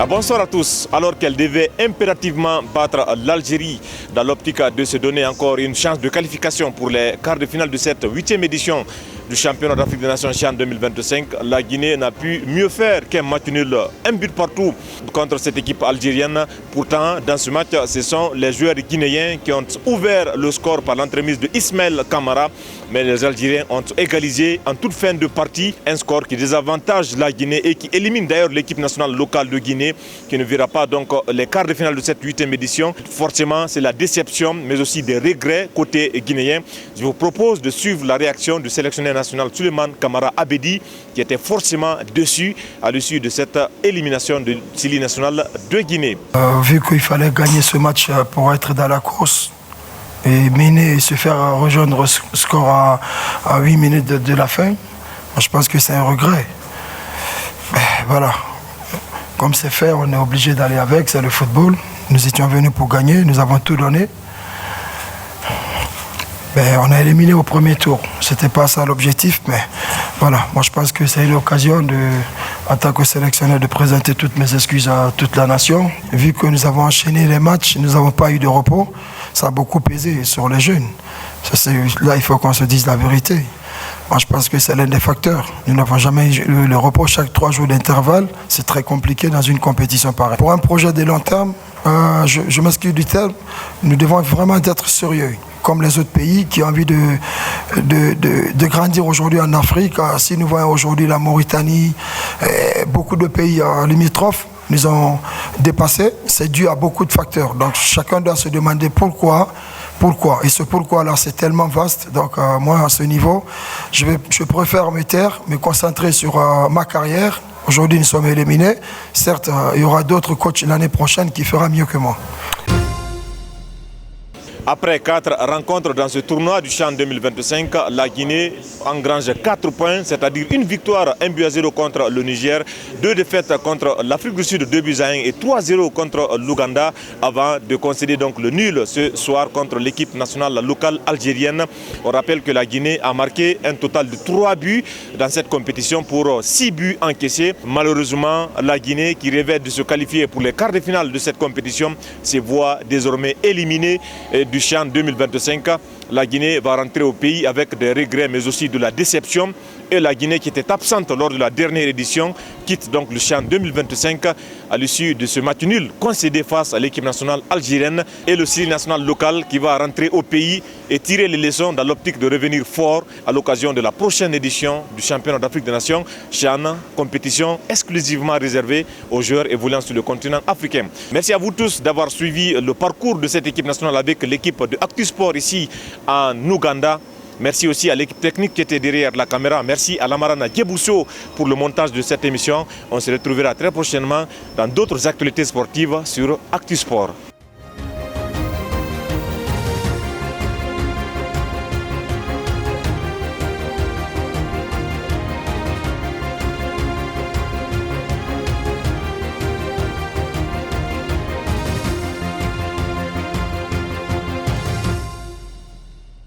Bonsoir à tous. Alors qu'elle devait impérativement battre l'Algérie dans l'optique de se donner encore une chance de qualification pour les quarts de finale de cette 8e édition du championnat d'Afrique des Nations CHAN 2025, la Guinée n'a pu mieux faire qu'un match nul, un but partout contre cette équipe algérienne. Pourtant, dans ce match, ce sont les joueurs guinéens qui ont ouvert le score par l'entremise de Ismaël Kamara. Mais les Algériens ont égalisé en toute fin de partie un score qui désavantage la Guinée et qui élimine d'ailleurs l'équipe nationale locale de Guinée qui ne verra pas donc les quarts de finale de cette 8e édition. Forcément, c'est la déception mais aussi des regrets côté guinéen. Je vous propose de suivre la réaction du sélectionneur national Souleymane Kamara Abedi qui était forcément déçu à l'issue de cette élimination de Sili nationale de Guinée. Vu qu'il fallait gagner ce match pour être dans la course, et mener et se faire rejoindre ce score à 8 minutes de la fin, je pense que c'est un regret. Mais voilà, comme c'est fait, on est obligé d'aller avec, c'est le football. Nous étions venus pour gagner, nous avons tout donné. On a éliminé au premier tour, c'était pas ça l'objectif, mais voilà, moi je pense que c'est l'occasion en tant que sélectionneur de présenter toutes mes excuses à toute la nation. Vu que nous avons enchaîné les matchs, nous n'avons pas eu de repos, ça a beaucoup pesé sur les jeunes. Là, il faut qu'on se dise la vérité. Moi, je pense que c'est l'un des facteurs. Nous n'avons jamais eu le repos chaque 3 jours d'intervalle. C'est très compliqué dans une compétition pareille. Pour un projet de long terme, je m'excuse du terme, nous devons vraiment être sérieux. Comme les autres pays qui ont envie de grandir aujourd'hui en Afrique. Si nous voyons aujourd'hui la Mauritanie, beaucoup de pays limitrophes, nous ont dépassé. C'est dû à beaucoup de facteurs. Donc chacun doit se demander pourquoi. Et ce pourquoi-là, c'est tellement vaste. Donc moi, à ce niveau, je préfère me taire, me concentrer sur ma carrière. Aujourd'hui, nous sommes éliminés. Certes, il y aura d'autres coachs l'année prochaine qui feront mieux que moi. Après 4 rencontres dans ce tournoi du CHAN 2025, la Guinée engrange 4 points, c'est-à-dire une victoire 1-0 contre le Niger, 2 défaites contre l'Afrique du Sud 2-1 et 3-0 contre l'Ouganda avant de concéder donc le nul ce soir contre l'équipe nationale locale algérienne. On rappelle que la Guinée a marqué un total de 3 buts dans cette compétition pour 6 buts encaissés. Malheureusement, la Guinée qui rêvait de se qualifier pour les quarts de finale de cette compétition se voit désormais éliminée du CHAN 2025. La Guinée va rentrer au pays avec des regrets mais aussi de la déception. Et la Guinée qui était absente lors de la dernière édition quitte donc le CHAN 2025 à l'issue de ce match nul concédé face à l'équipe nationale algérienne et le Sili national local qui va rentrer au pays et tirer les leçons dans l'optique de revenir fort à l'occasion de la prochaine édition du championnat d'Afrique des Nations CHAN, compétition exclusivement réservée aux joueurs évoluant sur le continent africain. Merci à vous tous d'avoir suivi le parcours de cette équipe nationale avec l'équipe de Actu Sport ici en Ouganda. Merci aussi à l'équipe technique qui était derrière la caméra. Merci à Lamarana Gebousso pour le montage de cette émission. On se retrouvera très prochainement dans d'autres actualités sportives sur Actu Sport.